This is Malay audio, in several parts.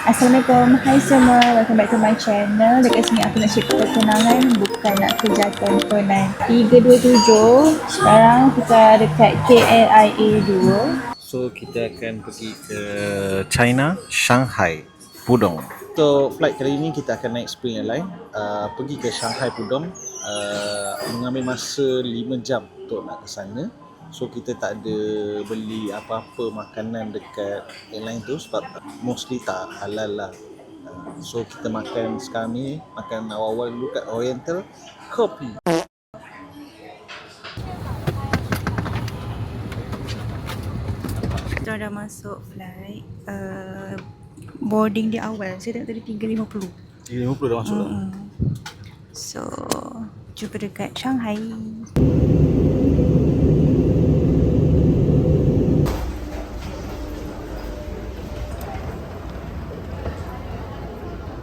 Assalamualaikum, hai semua, welcome back to my channel. Dekat sini aku nak cerita perkenangan, bukan nak kerja tontonan. 327, sekarang kita dekat KLIA 2. So kita akan pergi ke China, Shanghai, Pudong. So flight kali ini kita akan naik Spring Airline, pergi ke Shanghai Pudong, mengambil masa 5 jam untuk nak ke sana. So kita tak ada beli apa-apa makanan dekat airline tu sebab mostly tak halal lah. So kita makan sekarang ni, makan awal-awal dulu kat Oriental, kopi. Kita dah masuk flight, boarding dia awal, saya tengok tadi 3.50. 3.50 dah masuk lah. So, jumpa dekat Shanghai.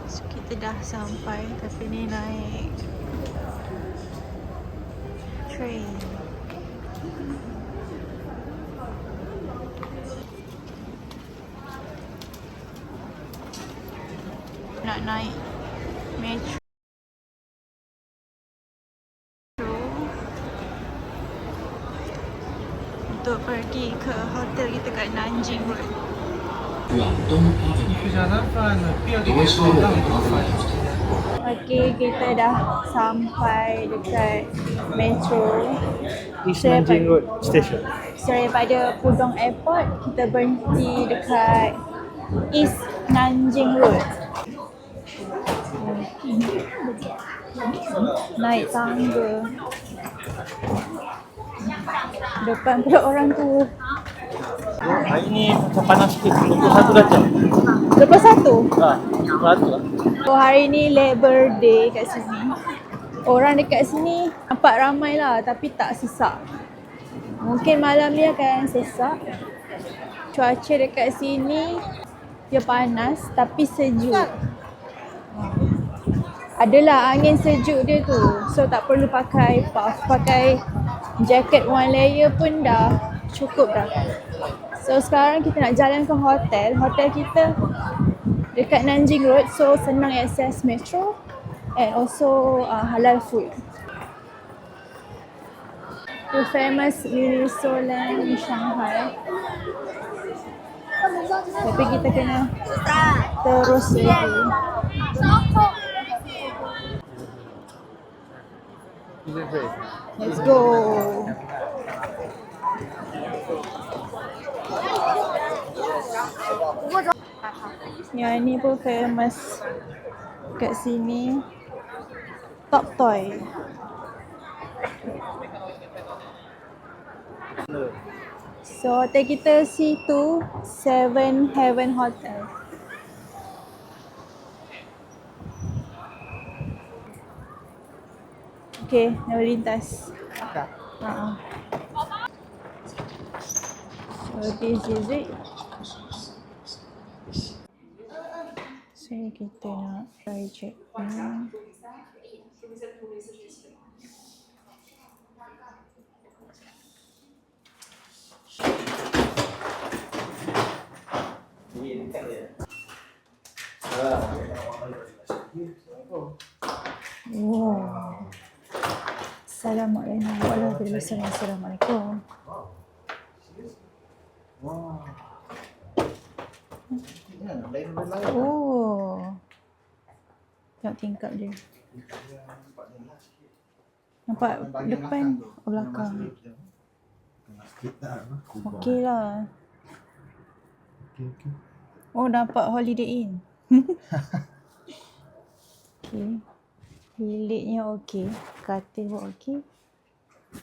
So, kita dah sampai, tapi ni naik train. Nak naik metro untuk pergi ke hotel kita kat Nanjing Road. Okey, kita dah sampai dekat metro East Nanjing Road Station. So daripada Pudong Airport, kita berhenti dekat East Nanjing Road. Naik tangga. Depan pula orang tu. Hari ni macam panas sikit, 21 darjah. 21? 21 lah. So hari ni Labor Day kat sini. Orang dekat sini nampak ramai lah tapi tak sesak. Mungkin malam ni akan sesak. Cuaca dekat sini dia panas tapi sejuk. Adalah angin sejuk dia tu. So tak perlu pakai puff. Pakai jaket one layer pun dah cukup dah. So sekarang kita nak jalan ke hotel. Hotel kita dekat Nanjing Road, so senang access metro and also halal food. The famous Miniso Land in Shanghai. Tapi kita kena terus lagi. Let's go. Yang ni pun famous kat sini. Top Toy. So hotel kita C2 Seven Heaven Hotel. Okay, nak lintas. So this is it. So kita nak try check in. Wow. Assalamualaikum warahmatullahi wabarakatuh. Assalamualaikum. Oh. Tengok tingkap dia. Nampak depan, belakang. Okey lah. Oh, nampak Holiday Inn. Okey. Biliknya okey. Katil pun okey.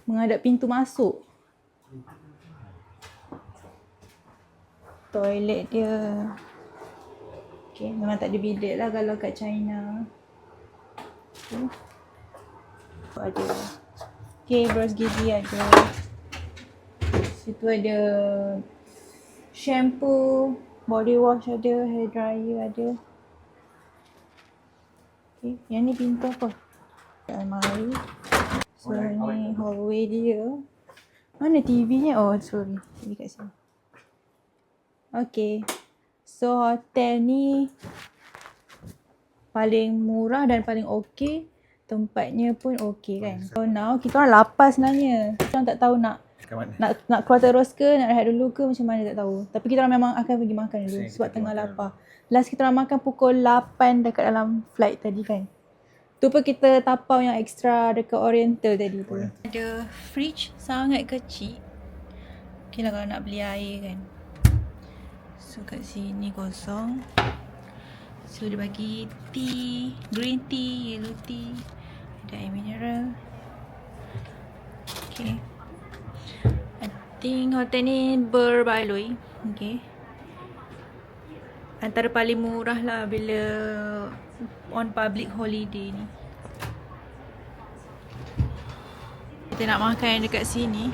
Menghadap pintu masuk. Toilet dia. Okey, memang tak ada bidet lah kalau kat China. Okay. Ada. Okey, brush gigi ada. Situ ada shampoo, body wash ada, hair dryer ada. Okay, yang ni pintu apa? Almari. So ni hallway dia. Mana TV-nya? Oh sorry, TV kat sini. Okay, so hotel ni paling murah dan paling okey. Tempatnya pun okey kan. So now kita orang lapar sebenarnya. Kita orang tak tahu Kat mana? nak keluar terus ke, nak rehat dulu ke, macam mana tak tahu. Tapi kita orang memang akan pergi makan dulu sebab tengah lapar. Last kita orang makan pukul 8 dekat dalam flight tadi kan. Tu pun kita tapau yang extra dekat Oriental tadi tu. Ada fridge sangat kecil. Okay lah kalau nak beli air kan. So kat sini kosong. So dia bagi tea, green tea, yellow tea, ada air mineral. Okay. I think hotel ni berbaloi. Okay. Antara paling murah lah bila on public holiday ni. Kita nak makan dekat sini.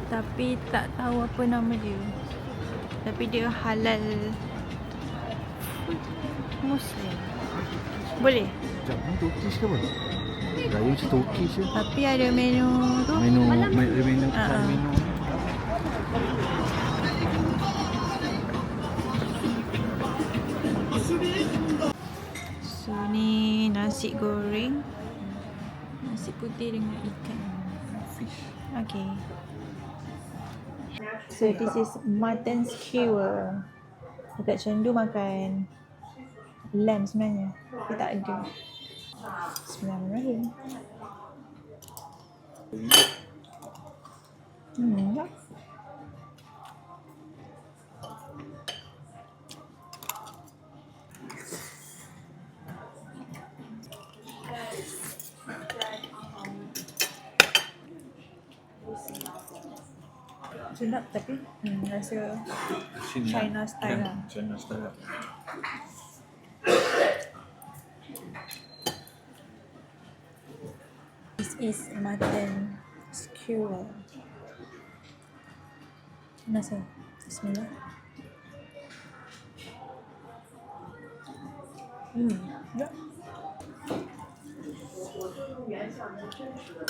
Tapi tak tahu apa nama dia. Tapi dia halal Muslim. Boleh? Sekejap, ni Turkish ke apa? Raya macam Turkish je. Tapi ada menu tu. Menu. So ni nasi goreng. Nasi putih dengan ikan. Fish. Okay. So this is mutton skewer. Dekat Chengdu makan lamb sebenarnya. Tapi tak ada. Bismillahirrahmanirrahim. Ya. Sedap tapi rasa China style lah. China style. This is mutton skewer. Nasi. Bismillah. Ya.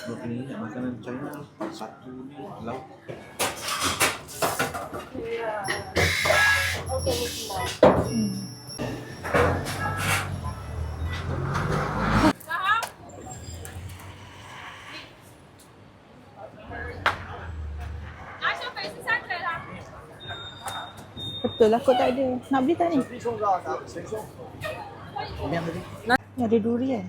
Berapa ni makanan China? Satu ni lauk. Betul lah kot tak ada. Nak beli tak ni? Ini yang tadi? Ada durian.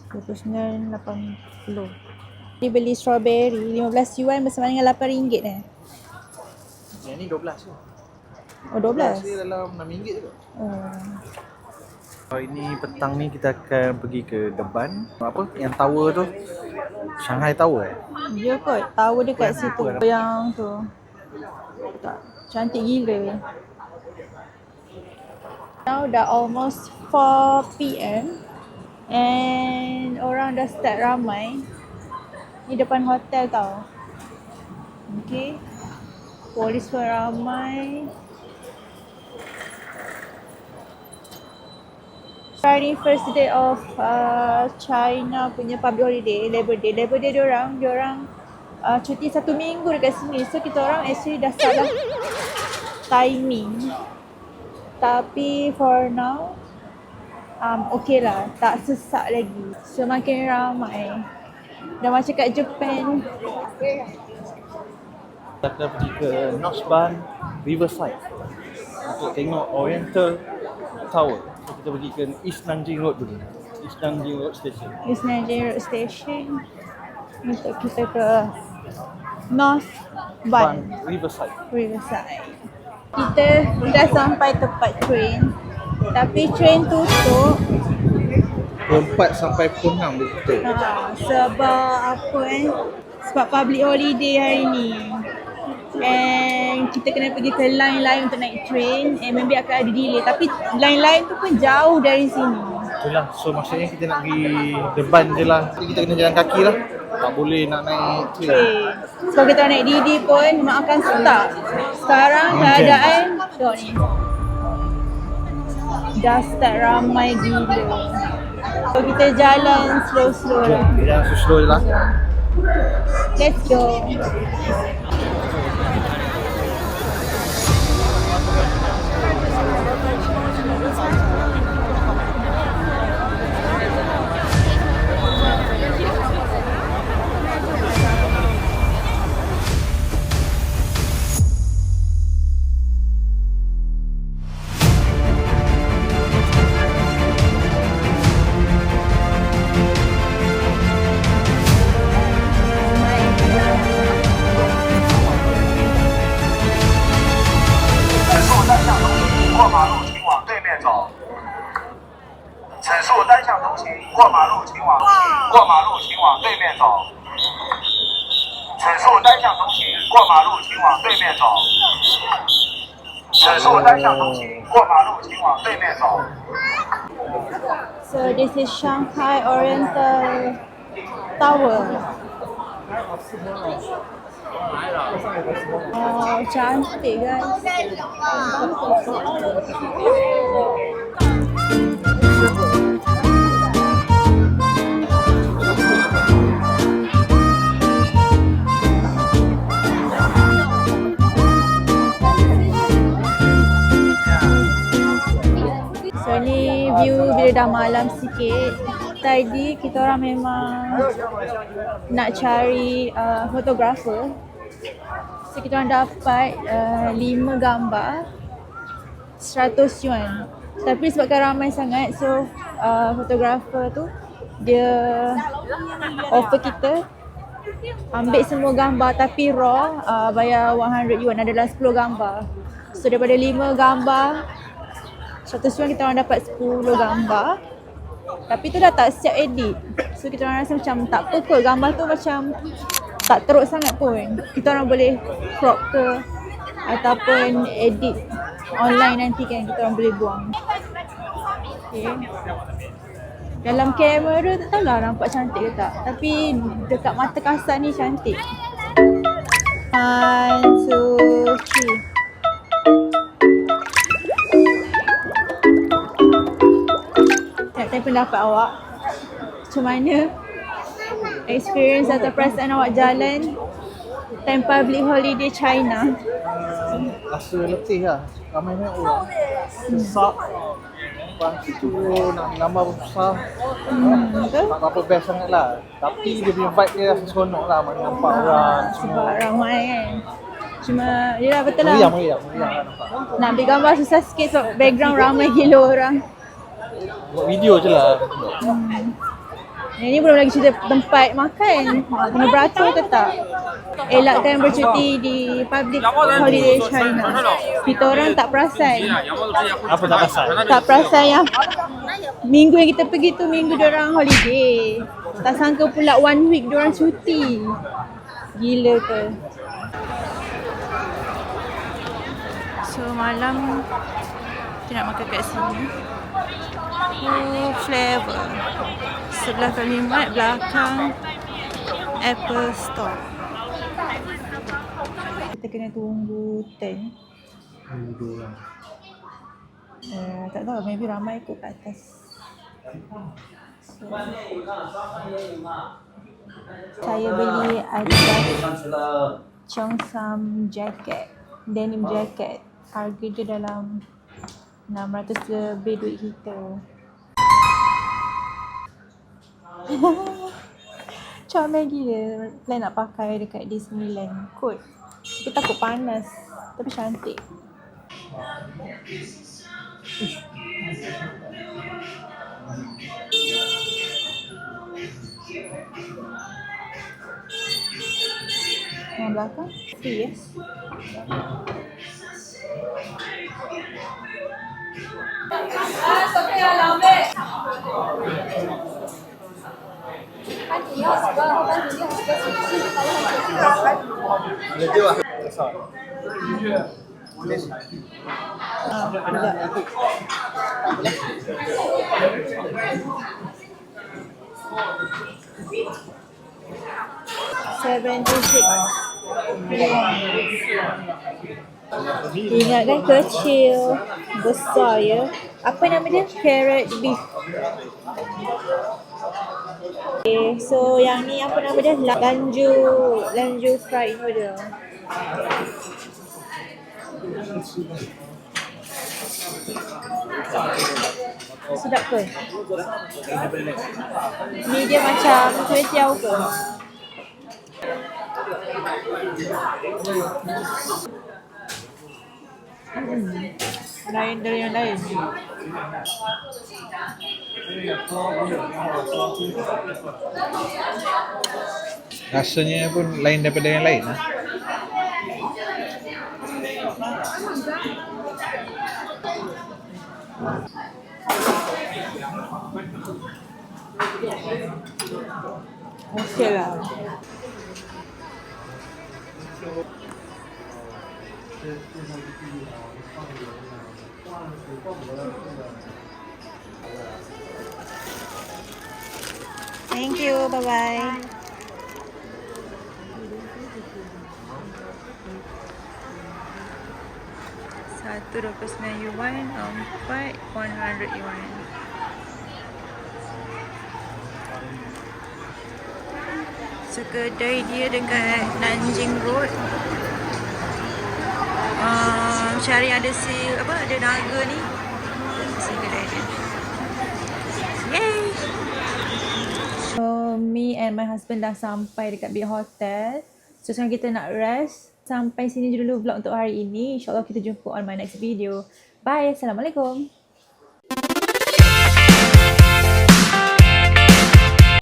29.80. Dia beli strawberry 15 yuan bersama dengan RM8 eh. Yang ni 12 tu. Oh 12? Dia dalam RM6 je. Oh. Hari ni petang ni kita akan pergi ke Deban. Apa? Yang tower tu. Shanghai Tower Ya kot, tower dekat situ. Yang tu. Tak, cantik gila. Now dah almost 4 PM and orang dah start ramai. Ni depan hotel tau. Okay. Polis pun ramai. Friday first day of China punya public holiday, Labor Day. Labor Day diorang cuti 1 minggu dekat sini. So kita orang actually dah salah timing. Tapi for now okay lah, tak sesak lagi. So makin ramai. Dah macam kat Japan. Kita akan pergi ke Northbound Riverside untuk tengok Oriental Tower. So, kita pergi ke East Nanjing Road dulu. East Nanjing Road Station. East Nanjing Road Station. Untuk kita ke North Bund Riverside. Riverside. Kita dah sampai tempat train. Tapi train tutup. Pukul 4 sampai pukul 6 dia tutup. Sebab apa sebab public holiday hari ni. And kita kena pergi ke line lain untuk naik train and maybe akan ada delay. Tapi line lain tu pun jauh dari sini. Itulah, so maksudnya kita nak pergi Deban je lah. Kita kena jalan kaki lah. Tak boleh nak naik train. Okay. So kita naik Didi pun memang akan stuck. Sekarang keadaan tengok ni. Dah start ramai gila. So kita jalan slow-slow lah. Jangan slow je lah. Let's go. So this is Shanghai Oriental Tower. Oh, cantik guys. So ni view bila dah malam sikit. Tadi kita orang memang nak cari fotografer. So kita orang dapat 5 gambar 100 yuan. Tapi sebabkan ramai sangat, so fotografer tu dia offer kita ambil semua gambar tapi raw, bayar 100 yuan, adalah 10 gambar. So daripada 5 gambar 100 yuan kita orang dapat 10 gambar. Tapi tu dah tak siap edit. So kita orang rasa macam tak apa kot, gambar tu macam tak teruk sangat pun. Kita orang boleh crop ke ataupun edit online nanti kan, kita orang boleh buang. Okay. Dalam kamera tak tahulah nampak cantik ke tak. Tapi dekat mata kasar ni cantik. 1, 2, 3. Nak tanya pendapat awak. Macam mana experience atau perasaan awak jalan time public holiday China? Rasa letih lah. Ramai banyak orang. Sesak. Lepas tu nak gambar pun susah. Betul? Tak apa best sangat lah. Tapi dia punya vibe dia rasa seronok lah. Mana nampak orang. Sebab ramai kan. Cuma, yelah betul lah. Meriah lah nampak. Nak ambil gambar susah sikit sebab background ramai gila orang. Buat video je lah. Yang ni belum lagi cerita tempat makan. Kena beratur ke tak? Elakkan bercuti di public holiday China. Kita orang tak perasan. Apa tak pasal? Tak perasan yang minggu yang kita pergi tu minggu diorang holiday. Tak sangka pula 1 week diorang cuti. Gila ke. So malam kita nak makan kat sini. Oh, Flavor. Sebelah Kalimat, belakang Apple Store. Kita kena tunggu 10. Tak tahu, maybe ramai ikut kat atas. So, saya beli Adidas Cheongsam jacket, denim jacket. Harga dia dalam 600 lebih duit kita. Comel gila. Plan nak pakai dekat Disneyland kot. Tapi takut panas. Tapi cantik. Yang belakang free ya. 76. Ingatkan kecil, besar ya. Apa nama dia? Carrot beef. Okay, so yang ni apa nama dia? Lanju fried noodle. Sedap ke? Ni dia macam kuih tiaw ke? Lain dari yang lain. Rasanya pun lain daripada yang lain. Okey lah. Thank you. Bye-bye. Satu 29 yuan, empat 100 yuan. So kedai dia dekat Nanjing Road. Cari ada ada naga ni. Si kedai dia. Yay! So me and my husband dah sampai dekat Big Hotel. So sekarang kita nak rest. Sampai sini dulu vlog untuk hari ini. InsyaAllah kita jumpa on my next video. Bye. Assalamualaikum.